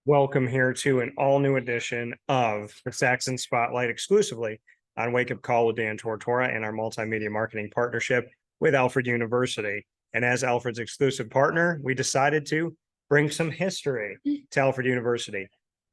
Welcome here to an all new edition of the Saxons Spotlight exclusively on Wake Up Call with Dan Tortora and our multimedia marketing partnership with Alfred University. And as Alfred's exclusive partner, we decided to bring some history to Alfred University.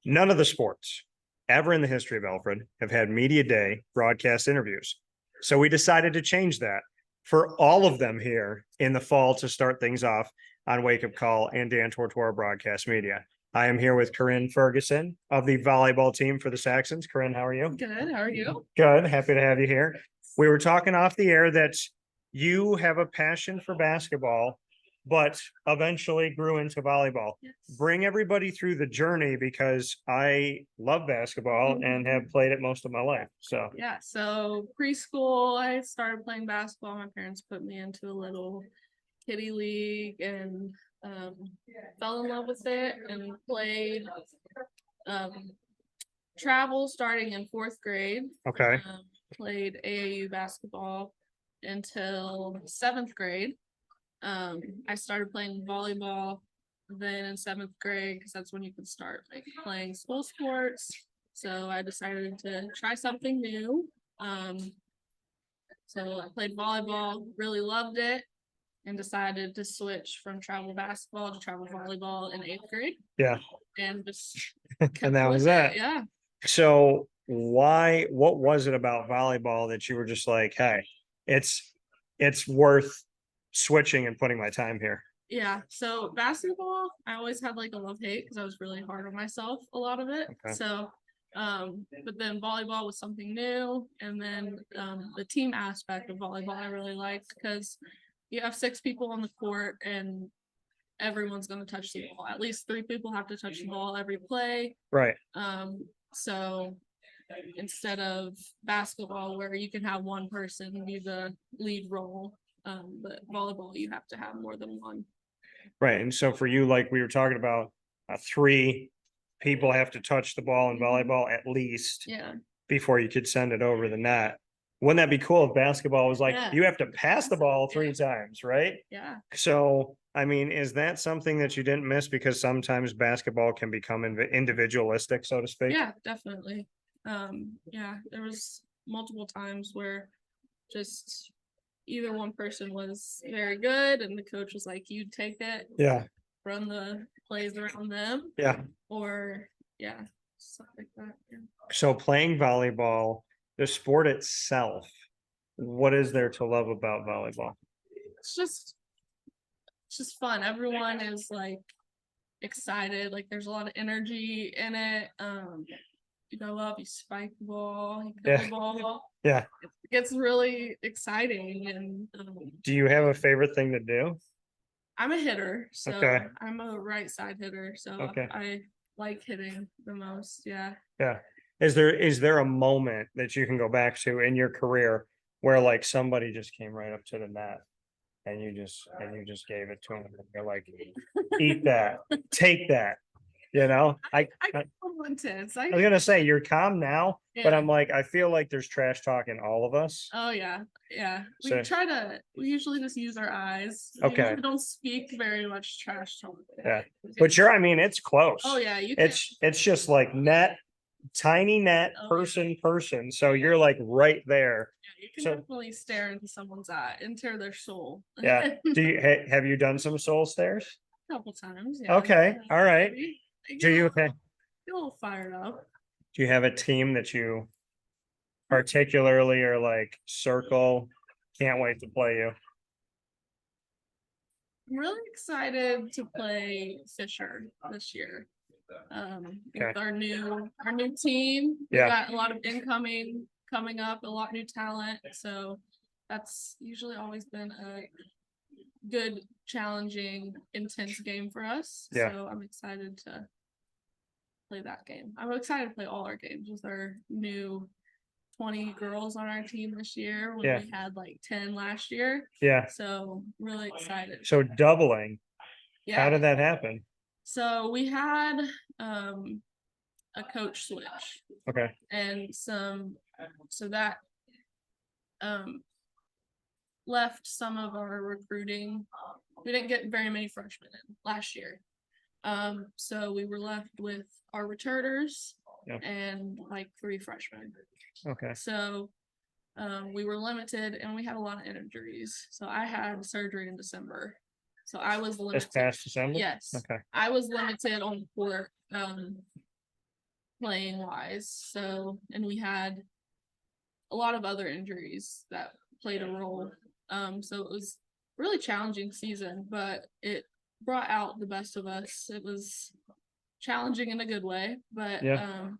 None of the sports ever in the history of Alfred have had media day broadcast interviews. So we decided to change that for all of them here in the fall to start things off on Wake Up Call and Dan Tortora Broadcast Media. I am here with Corinne Ferguson of the volleyball team for the Saxons. Corinne, how are you? Good. How are you? Good. Happy to have you here. We were talking off the air that you have a passion for basketball, but eventually grew into volleyball. Yes. Bring everybody through the journey because I love basketball and have played it most of my life. So Yeah. So preschool, I started playing basketball. My parents put me into a little kiddie league and fell in love with it and played travel starting in 4th grade. okay. Played AAU basketball until 7th grade. I started playing volleyball then in 7th grade because that's when you can start like playing school sports. So I decided to try something new. So I played volleyball, really loved it, and decided to switch from travel basketball to travel volleyball in 8th grade. Yeah. And just And that was that. Yeah. So what was it about volleyball that you were just like, hey, it's worth switching and putting my time here? Yeah. So basketball, I always had like a love-hate because I was really hard on myself a lot of it. Okay. So but then volleyball was something new. And then the team aspect of volleyball I really liked because you have 6 people on the court and everyone's going to touch the ball. At least 3 people have to touch the ball every play. Right. So instead of basketball where you can have one person be the lead role, but volleyball you have to have more than one. Right. And so for you, like we were talking about, 3 people have to touch the ball in volleyball at least Yeah. before you could send it over the net. Wouldn't that be cool if basketball was like, Yeah. you have to pass the ball 3 times, right? Yeah. So, I mean, is that something that you didn't miss because sometimes basketball can become individualistic, so to speak? Yeah, definitely. Yeah, there was multiple times where just either one person was very good and the coach was like, you take it, Yeah. run the plays around them, Yeah. or yeah, stuff like that. Yeah. So playing volleyball, the sport itself, what is there to love about volleyball? It's just fun. Everyone is like excited. Like there's a lot of energy in it. You go up, you spike the ball, you kick Yeah. the ball. Yeah. It gets really exciting. And Do you have a favorite thing to do? I'm a hitter, so Okay. I'm a right side hitter, so Okay. I like hitting the most. Yeah. Yeah. Is there a moment that you can go back to in your career where like somebody just came right up to the net and you just gave it to them and you're like, eat that, take that, you know? I get a little intense. I was gonna say you're calm now, but Yeah. I'm like, I feel like there's trash talk in all of us. Oh yeah, yeah. So- We usually just use our eyes. Okay. We usually don't speak very much trash talk. Yeah. But I mean, it's close. Oh yeah, you can. It's just like net, tiny net, Oh, yeah. person. So you're like right there. Yeah, you can So- definitely stare into someone's eye, into their soul. Yeah. Have you done some soul stares? A couple times. Yeah. Okay. All right. Maybe. Do you Get a little fired up. do you have a team that you particularly are like circle? Can't wait to play you. I'm really excited to play Fisher this year. With Okay. our new team. We've Yeah. got a lot of incoming coming up, a lot of new talent. So that's usually always been a good, challenging, intense game for us. Yeah. So I'm excited to play that game. I'm excited to play all our games with our new 20 girls on our team this year when Yeah. we had like 10 last year. Yeah. So really excited. So doubling. Yeah. How did that happen? So we had a coach switch Okay. and so that left some of our recruiting. We didn't get very many freshmen in last year. So we were left with our returners Yeah. and like 3 freshmen. Okay. So we were limited and we had a lot of injuries. So I had surgery in December. So I was This limited. past December? Yes. Okay. I was limited on the court, playing wise. So, and we had a lot of other injuries that played a role. So it was really challenging season, but it brought out the best of us. It was challenging in a good way, but Yeah.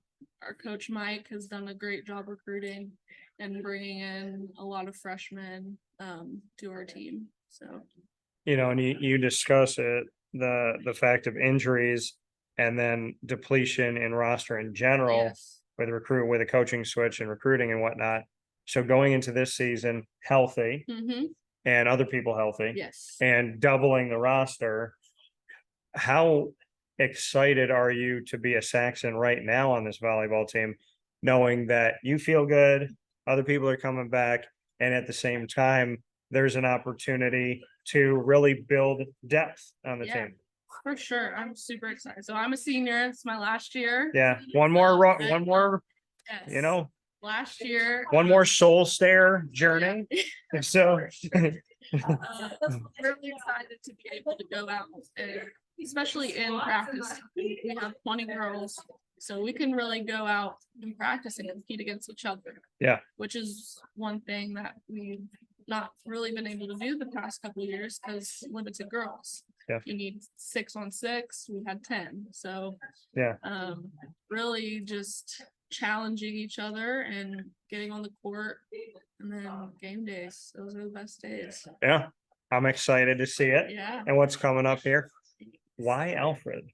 our coach Mike has done a great job recruiting and bringing in a lot of freshmen to our team. So You know, and you discuss it, the fact of injuries and then depletion in roster in general yes, with a coaching switch and recruiting and whatnot. So going into this season healthy and other people healthy yes. and doubling the roster, how excited are you to be a Saxon right now on this volleyball team, knowing that you feel good, other people are coming back, and at the same time, there's an opportunity to really build depth on the Yeah. team. For sure. I'm super excited. So I'm a senior. It's my last year. Yeah, one more, Yes. Last year. one more soul stare journey. So, really excited to be able to go out and especially in practice. We have 20 girls, so we can really go out and practice and compete against each other. Yeah. Which is one thing that we've not really been able to do the past couple of years because limited girls. Yeah. You need 6-on-6. We had 10. So yeah, really just challenging each other and getting on the court, and then game days. Those are the best days. yeah, I'm excited to see it. Yeah. And what's coming up here. Why Alfred?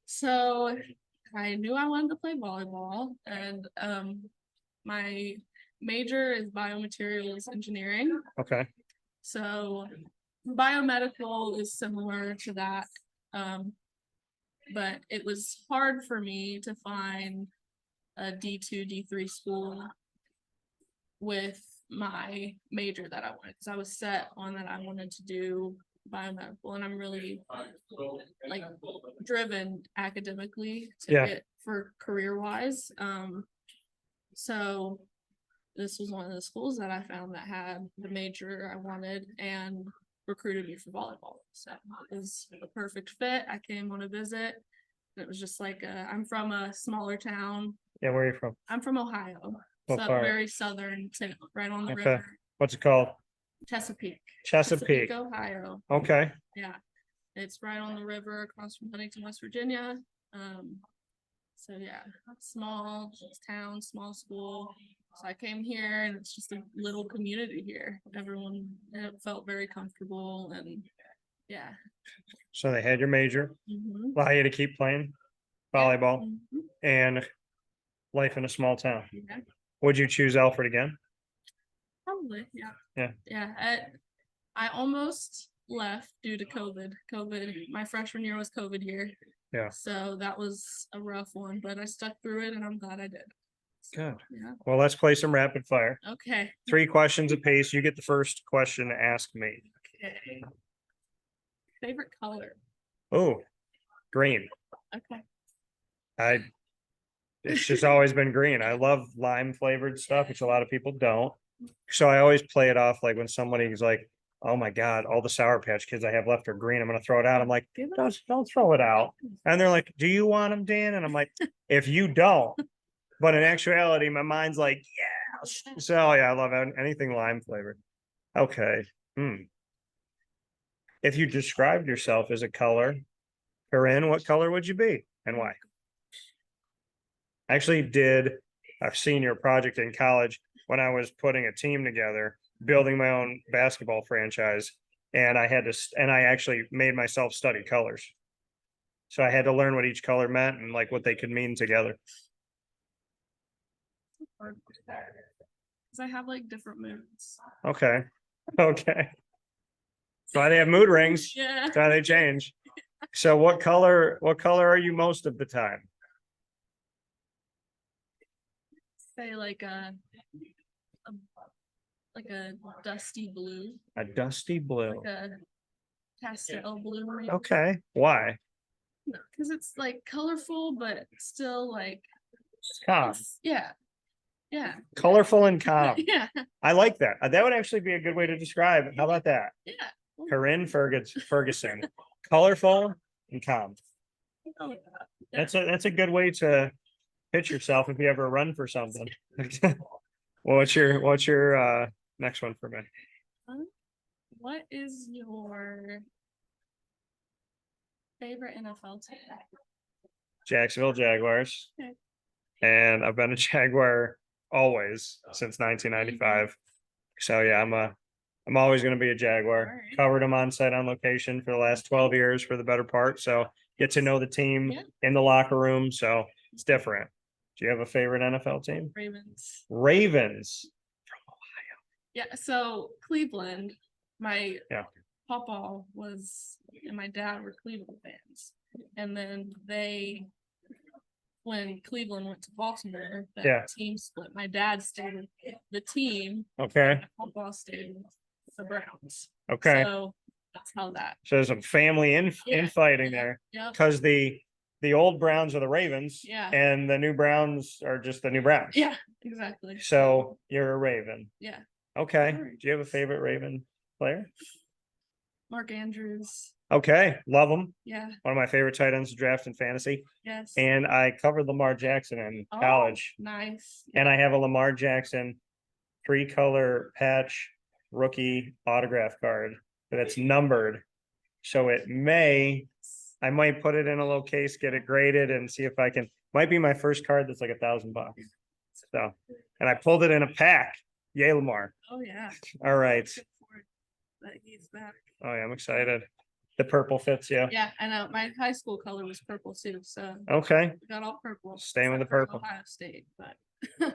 So I knew I wanted to play volleyball, and my major is biomaterials engineering. Okay. So biomedical is similar to that. But it was hard for me to find a D2, D3 school with my major that I wanted, because I was set on that I wanted to do biomedical, and I'm really like driven academically to get for career wise. So this was one of the schools that I found that had the major I wanted and recruited me for volleyball. So it was a perfect fit. I came on a visit. And it was just like I'm from a smaller town. Yeah, where are you from? I'm from Ohio. What So part? very southern, right on the Okay. river. What's it called? Chesapeake, Chesapeake. Ohio. Okay. Yeah, it's right on the river across from Huntington, West Virginia. So yeah, small town, small school. So I came here, and it's just a little community here. Everyone felt very comfortable, and yeah. So they had your major, allow you to keep playing volleyball, and life in a small town. Yeah. Would you choose Alfred again? Probably, yeah. Yeah. Yeah. I almost left due to COVID. My freshman year was COVID year. Yeah. So that was a rough one, but I stuck through it, and I'm glad I did. So, Good. yeah. Well, let's play some rapid fire. Okay. 3 questions apiece. You get the first question to ask me. Okay. Favorite color? Oh, green. Okay. It's just always been green. I love lime flavored stuff, which a lot of people don't. So I always play it off like when somebody's like, oh my God, all the Sour Patch Kids I have left are green. I'm going to throw it out. I'm like, don't throw it out. And they're like, do you want them, Dan? And I'm like, if you don't. But in actuality, my mind's like, yeah. So yeah, I love anything lime flavored. Okay. If you described yourself as a color, Corinne, what color would you be and why? I actually did a senior project in college when I was putting a team together, building my own basketball franchise. And I actually made myself study colors. So I had to learn what each color meant and like what they could mean together. Because I have like different moods. Okay. Okay. So they have mood rings. Yeah. So they change. So what color are you most of the time? Say like a dusty blue. A dusty blue. Like a pastel blue. Maybe. Okay. Why? No, because it's like colorful, but still like, Calm, yeah, yeah, colorful and calm. yeah, I like that. That would actually be a good way to describe it. How about that? yeah. Corinne Ferguson, colorful and calm. Oh, yeah. That's a good way to pitch yourself if you ever run for something. Well, what's your next one for me? What is your favorite NFL team? Jacksonville Jaguars. Okay. And I've been a Jaguar always since 1995. So yeah, I'm always going to be a Jaguar. Alright. Covered them on site on location for the last 12 years for the better part. So get to know the team Yeah. in the locker room. So it's different. Do you have a favorite NFL team? Ravens. Ravens. Yeah, so Cleveland, my Yeah. papa was and my dad were Cleveland fans. And then when Cleveland went to Baltimore, that Yeah. team split. My dad stayed with the team. Okay. My papa stayed with the Browns. Okay. So that's how that. So there's some family infighting there Yeah. because the old Browns are the Ravens. Yeah. And the new Browns are just the new Browns. Yeah, exactly. So you're a Raven. Yeah. Okay. Alright. Do you have a favorite Raven player? Mark Andrews. Okay. Love him. Yeah. One of my favorite tight ends to draft in fantasy. Yes. And I covered Lamar Jackson in college. Nice. And I have a Lamar Jackson 3-color patch rookie autograph card that's numbered. So I might put it in a little case, get it graded and see if I can, might be my first card that's like $1,000. So, and I pulled it in a pack. Yay, Lamar. Oh yeah. All right. Good for it that he's back. Oh yeah, I'm excited. The purple fits you. Yeah, I know. My high school color was purple too, so Okay. we got all purple. Staying with the except for purple. Ohio State, but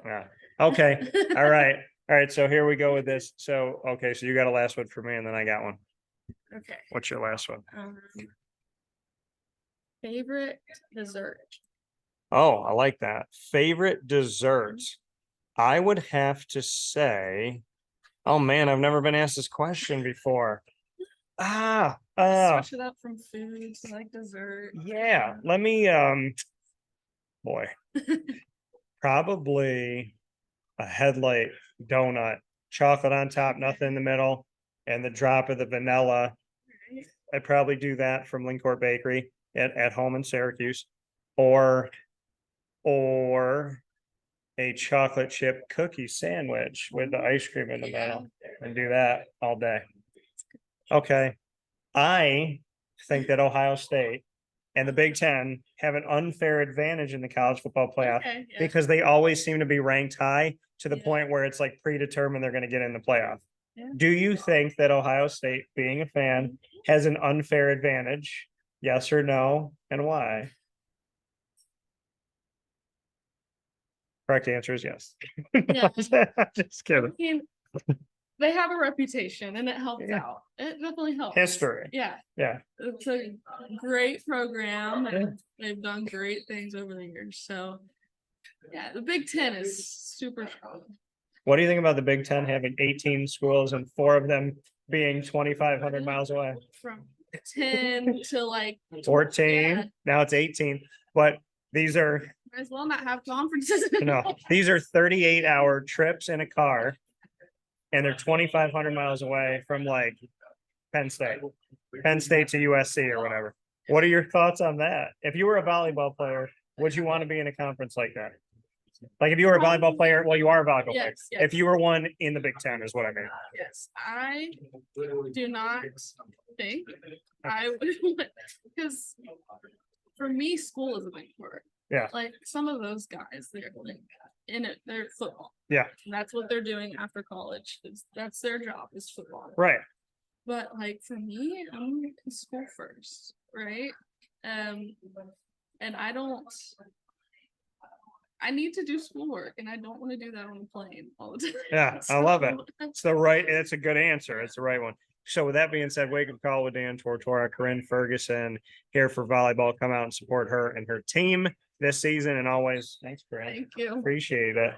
Yeah. Okay. All right. All right. So here we go with this. So, okay. So you got a last one for me and then I got one. okay. What's your last one? Favorite dessert? Oh, I like that. Favorite desserts. I would have to say, oh man, I've never been asked this question before. Switch it up from food to like dessert. Yeah. Let me, boy, probably a headlight donut, chocolate on top, nothing in the middle, and the drop of the vanilla. I'd probably do that from Lincourt Bakery at home in Syracuse, or a chocolate chip cookie sandwich with the ice cream in the middle, and do that all day. Okay. I think that Ohio State and the Big Ten have an unfair advantage in the college football playoff Okay, yeah. because they always seem to be ranked high to the Yeah. point where it's like predetermined they're going to get in the playoff. Yeah. Do you think that Ohio State, being a fan, has an unfair advantage? Yes or no, and why? Correct answer is yes. Yeah. Just kidding. I mean, they have a reputation and it helps Yeah. out. It definitely helps. History. Yeah. Yeah. It's a great program and they've done great things over the years. So yeah, the Big Ten is super strong. What do you think about the Big Ten having 18 schools and 4 of them being 2,500 miles away? From 10 to like 14. Yeah. Now it's 18. But these are might as well not have conferences. these are 38-hour trips in a car, and they're 2,500 miles away from like Penn State to USC or whatever. What are your thoughts on that? If you were a volleyball player, would you want to be in a conference like that? Like if you were a volleyball player, well, you are a volleyball player. Yes. If you were one in the Big Ten is what I mean. Yes, I do not think I would, because for me, school is a big part. Yeah. Like some of those guys, they're like in it, they're football. Yeah. And that's what they're doing after college. That's their job is football. Right. But like for me, I'm in school first, right? And I need to do schoolwork and I don't want to do that on the plane all the time. Yeah, I love it. It's a good answer. It's the right one. So with that being said, Wake Up Call with Dan Tortora, Corinne Ferguson here for volleyball. Come out and support her and her team this season. And always, thanks, Corinne. Thank you. Appreciate it.